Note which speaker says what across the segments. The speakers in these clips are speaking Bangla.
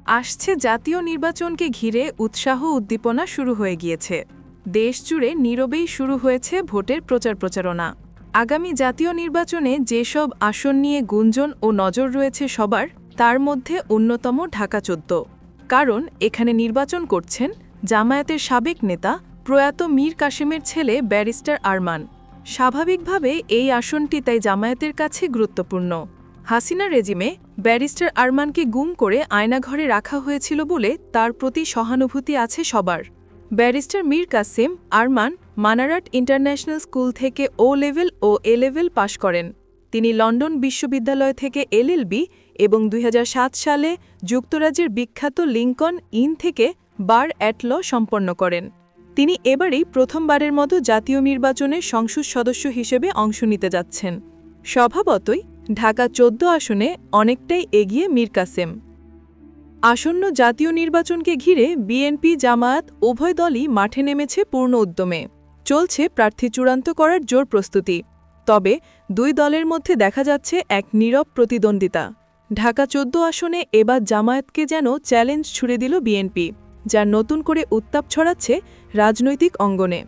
Speaker 1: আসছে জাতীয় নির্বাচনকে ঘিরে উৎসাহ উদ্দীপনা শুরু হয়ে গিয়েছে। দেশজুড়ে নীরবেই শুরু হয়েছে ভোটের প্রচারণা। আগামী জাতীয় নির্বাচনে যেসব আসন নিয়ে গুঞ্জন ও নজর রয়েছে সবার, তার মধ্যে অন্যতম ঢাকা ১৪। কারণ এখানে নির্বাচন করছেন জামায়াতের সাবেক নেতা প্রয়াত মীর কাসেমের ছেলে ব্যারিস্টার আরমান। স্বাভাবিকভাবে এই আসনটি তাই জামায়াতের কাছে গুরুত্বপূর্ণ। হাসিনা রেজিমে ব্যারিস্টার আরমানকে গুম করে আয়নাঘরে রাখা হয়েছিল বলে তার প্রতি সহানুভূতি আছে সবার। Barrister Mir Quasem Armaan Manarat international school থেকে ও লেভেল ও এ লেভেল পাশ করেন। তিনি লন্ডন বিশ্ববিদ্যালয় থেকে এলএলবি এবং ২০০৭ সালে যুক্তরাজ্যের বিখ্যাত লিঙ্কন ইন থেকে বার অ্যাট ল সম্পন্ন করেন। তিনি এবারেই প্রথমবারের মতো জাতীয় নির্বাচনে সংসদ সদস্য হিসেবে অংশ নিতে যাচ্ছেন। স্বভাবতই ঢাকা ১৪ আসনে অনেকটাই এগিয়ে মীর কাসেম। আসন্ন জাতীয় নির্বাচনকে ঘিরে বিএনপি জামায়াত উভয় দলই মাঠে নেমেছে পূর্ণ উদ্যমে। চলছে প্রার্থী চূড়ান্ত করার জোর প্রস্তুতি। তবে দুই দলের মধ্যে দেখা যাচ্ছে এক নীরব প্রতিদ্বন্দ্বিতা। ঢাকা ১৪ আসনে এবার জামায়াতকে যেন চ্যালেঞ্জ ছুড়ে দিল বিএনপি, যা নতুন করে উত্তাপ ছড়াচ্ছে রাজনৈতিক অঙ্গনে।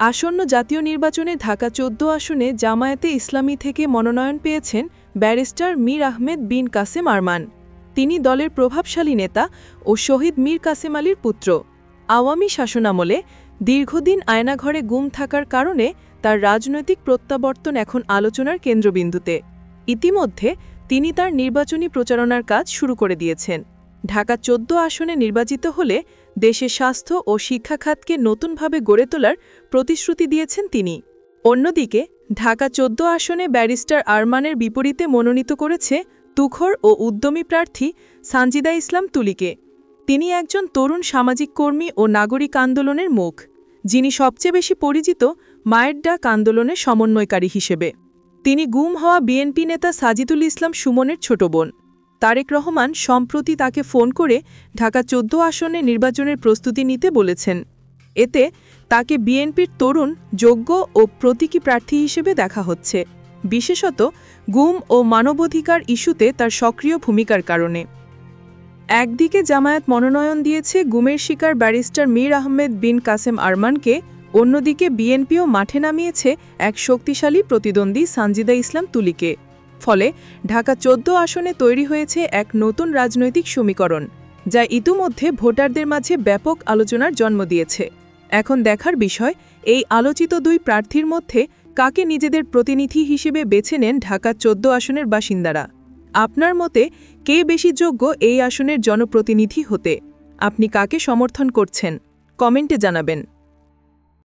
Speaker 1: আসন্ন জাতীয় নির্বাচনে ঢাকা ১৪ আসনে জামায়াতে ইসলামী থেকে মনোনয়ন পেয়েছেন ব্যারিস্টার মীর আহমেদ বিন কাসেম আরমান। তিনি দলের প্রভাবশালী নেতা ও শহীদ মীর কাসেম আলীর পুত্র। আওয়ামী শাসনামলে দীর্ঘদিন আয়নাঘরে গুম থাকার কারণে তার রাজনৈতিক প্রত্যাবর্তন এখন আলোচনার কেন্দ্রবিন্দুতে। ইতিমধ্যে তিনি তার নির্বাচনী প্রচারণার কাজ শুরু করে দিয়েছেন। ঢাকা ১৪ আসনে নির্বাচিত হলে দেশের স্বাস্থ্য ও শিক্ষা খাতকে নতুনভাবে গড়ে তোলার প্রতিশ্রুতি দিয়েছেন তিনি। অন্যদিকে ঢাকা ১৪ আসনে ব্যারিস্টার আরমানের বিপরীতে মনোনীত করেছে তুখর ও উদ্যমী প্রার্থী সানজিদা ইসলাম তুলিকে। তিনি একজন তরুণ সামাজিক কর্মী ও নাগরিক আন্দোলনের মুখ, যিনি সবচেয়ে বেশি পরিচিত মায়ের ডাক আন্দোলনের সমন্বয়কারী হিসেবে। তিনি গুম হওয়া বিএনপি নেতা সাজিদুল ইসলাম সুমনের ছোট বোন। তারেক রহমান সম্প্রতি তাকে ফোন করে ঢাকা ১৪ আসনে নির্বাচনের প্রস্তুতি নিতে বলেছেন। এতে তাকে বিএনপির তরুণ, যোগ্য ও প্রতীকী প্রার্থী হিসেবে দেখা হচ্ছে, বিশেষত গুম ও মানবাধিকার ইস্যুতে তার সক্রিয় ভূমিকার কারণে। একদিকে জামায়াত মনোনয়ন দিয়েছে গুমের শিকার ব্যারিস্টার মীর আহমেদ বিন কাসেম আরমানকে, অন্যদিকে বিএনপিও মাঠে নামিয়েছে এক শক্তিশালী প্রতিদ্বন্দ্বী সানজিদা ইসলাম তুলিকে। ফলে ঢাকা ১৪ আসনে তৈরি হয়েছে এক নতুন রাজনৈতিক সমীকরণ, যা ইতিমধ্যে ভোটারদের মাঝে ব্যাপক আলোচনার জন্ম দিয়েছে। এখন দেখার বিষয়, এই আলোচিত দুই প্রার্থীর মধ্যে কাকে নিজেদের প্রতিনিধি হিসেবে বেছে নেন ঢাকা ১৪ আসনের বাসিন্দারা। আপনার মতে কে বেশি যোগ্য এই আসনের জনপ্রতিনিধি হতে? আপনি কাকে সমর্থন করছেন? কমেন্টে জানাবেন।